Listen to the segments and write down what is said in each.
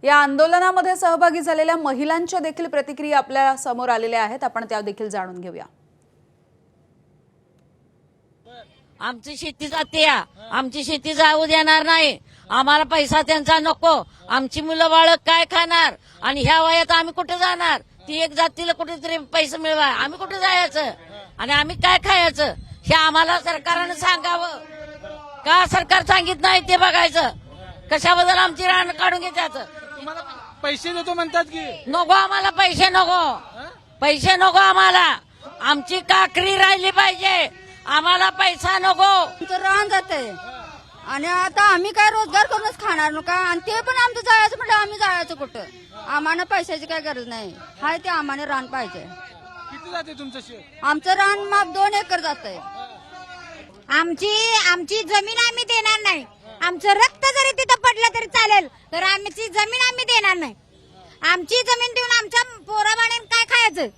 या आंदोलनामध्ये सहभागी झालेल्या महिलांच्या देखील प्रतिक्रिया आपल्या समोर आलेल्या आहेत। आपण त्या देखील जाणून घेऊया। आमची शेती जाते, आमची शेती जाऊ देणार नाही। आम्हाला पैसा त्यांचा नको। आमची मुलं बाळ काय खाणार आणि ह्या वयात आम्ही कुठे जाणार? ती एक जातीला कुठेतरी पैसे मिळवा, आम्ही कुठे जायचं आणि आम्ही काय खायचं हे आम्हाला सरकारने सांगावं। का सरकार सांगित नाही ते बघायचं। कशाबद्दल आमची रान काढून घेतात? तुम्हाला पैसे देतो म्हणतात की नको, आम्हाला पैसे नको, पैसे नको आम्हाला। आमची काकरी राहिली पाहिजे, आम्हाला पैसा नको। आमचं रान जाते आणि आता आम्ही काय रोजगार करूनच खाणार नका आणि ते पण आमचं जायचं म्हटलं आम्ही जायचं कुठं? आम्हाला पैशाची काय गरज नाही, हाय ते आम्हाला रान पाहिजे। किती जाते तुमचं शेत? आमचं रान माप 2 एकर जातंय। आमची जमीन आम्ही देणार नाही। आमचं रक्त जरी तिथं पडलं तरी चालेल, तर आमची जमीन आम्ही देणार नाही। आमची जमीन देऊन आमच्या पोराबाळांनी काय खायचं?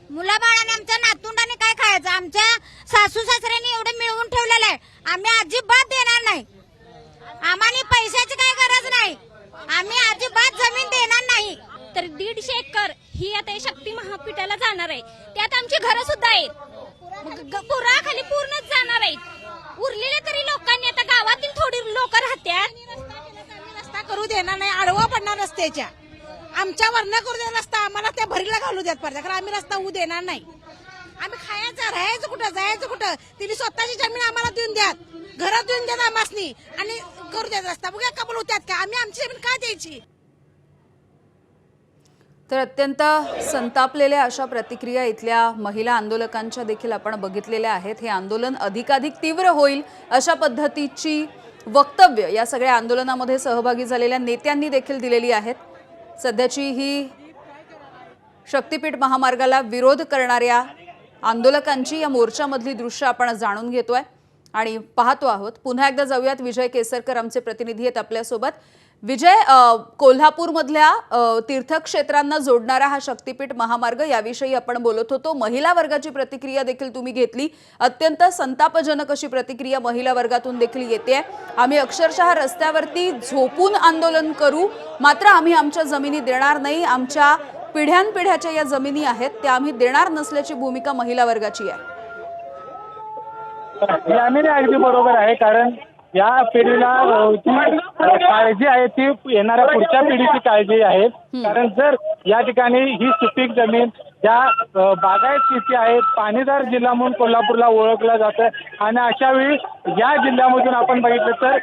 मुलाबाळाने आमच्या नातुंडाने काय खायचं? आमच्या सासू सासऱ्यांनी एवढं मिळवून ठेवलेलं आहे, आम्ही अजिबात देणार नाही। आम्हाला पैशाची काय गरज नाही, आम्ही अजिबात जमीन देणार नाही। तर 150 एकर ही आता शक्ती महापीठाला जाणार आहे, त्यात आमची घरं सुद्धा आहेत, पुराखाली पूर्णच जाणार आहेत। उरलेले तरी लोकांनी आता गावातील थोडी लोक राहत्यात, रस्ता करू देणार नाही, आडवा पडणार रस्त्याच्या। आमच्या वरनं करू देणार रस्ता, आम्हाला त्या भरीला घालू देत पडतात, कारण आम्ही रस्ता होऊ देणार नाही। आम्ही खायचं, राहायचं कुठं, जायचं कुठं? तिने स्वतःची जमीन आम्हाला देऊन द्यात, घरात देऊन द्यात आम्हासनी आणि करू द्यात रस्ता। बघा कबूल होत्यात का? आम्ही आमची जमीन काय द्यायची? तर अत्यंत संतापलेल्या अशा प्रतिक्रिया इथल्या महिला आंदोलकांच्या देखील आपण बघितलेल्या आहेत। हे आंदोलन अधिकाधिक तीव्र होईल अशा पद्धतीची वक्तव्य या सगळ्या आंदोलनामध्ये सहभागी झालेल्या नेत्यांनी देखील दिलेली आहेत। सध्याची ही शक्तीपीठ महामार्गाला विरोध करणाऱ्या आंदोलकांची या मोर्चामधली दृश्य आपण जाणून घेतोय आणि पाहतो आहोत। पुन्हा एकदा जाऊयात, विजय केसरकर आमचे प्रतिनिधी आहेत आपल्यासोबत। विजय, कोल्हापूरमधल्या तीर्थक्षेत्रांना जोडणारा हा शक्तीपीठ महामार्ग याविषयी आपण बोलत होतो। महिला वर्गाची प्रतिक्रिया देखील तुम्ही घेतली, अत्यंत संतापजनक अशी प्रतिक्रिया महिला वर्गातून देखील येते। आम्ही अक्षरशः रस्त्यावरती झोपून आंदोलन करू, मात्र आम्ही आमच्या जमिनी देणार नाही। आमच्या पिढ्यानपिढ्याच्या या जमिनी आहेत त्या आम्ही देणार नसल्याची भूमिका महिला वर्गाची आहे। अगदी बरोबर आहे, कारण या पिढीला जी काळजी आहे ती येणाऱ्या पुढच्या पिढीची काळजी आहे। कारण जर या ठिकाणी ही सुपीक जमीन ज्या बागायत शेती आहे, पाणीदार जिल्हा म्हणून कोल्हापूरला ओळखलं जातं आणि अशा वेळी या जिल्ह्यामधून आपण बघितलं तर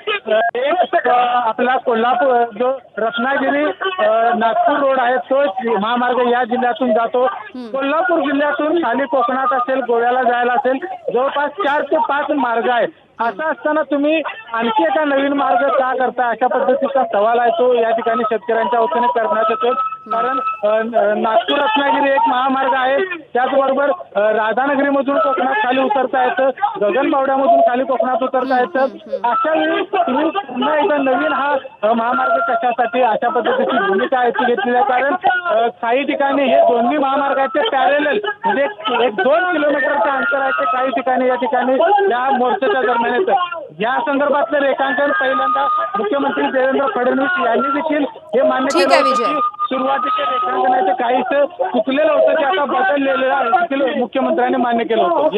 एक आपला कोल्हापूर जो रत्नागिरी नागपूर रोड आहे तो महामार्ग या जिल्ह्यातून जातो। कोल्हापूर जिल्ह्यातून खाली कोकणात असेल, गोव्याला जायला असेल, जवळपास 4 ते 5 मार्ग आहेत। असं असताना तुम्ही आणखी एका नवीन मार्ग का करता, अशा पद्धतीचा सवाल आहे तो या ठिकाणी शेतकऱ्यांच्या वतीने करण्यात येतो। कारण नागपूर रत्नागिरी एक महामार्ग आहे, त्याचबरोबर राधानगरीमधून कोकणात खाली उतरता येतं, गगनबावड्यामधून खाली कोकणात उतरता येतं। अशा वेळी तुम्ही पुन्हा एकदा नवीन हा महामार्ग कशासाठी, अशा पद्धतीची भूमिका आहे ती घेतलेली आहे। कारण काही ठिकाणी हे दोन्ही महामार्गाचे पॅरेलल म्हणजे 1-2 किलोमीटरचं अंतर आहे, ते काही ठिकाणी या ठिकाणी या मोर्चाच्या दरम्यान या संदर्भातलं रेखांकन पहिल्यांदा मुख्यमंत्री देवेंद्र फडणवीस यांनी देखील हे मान्य केलं की सुरुवातीच्या रेखांकनाचे काहीच चुकलेलं होतं, ते आता बदललेलं आहे, मुख्यमंत्र्यांनी मान्य केलं होतं।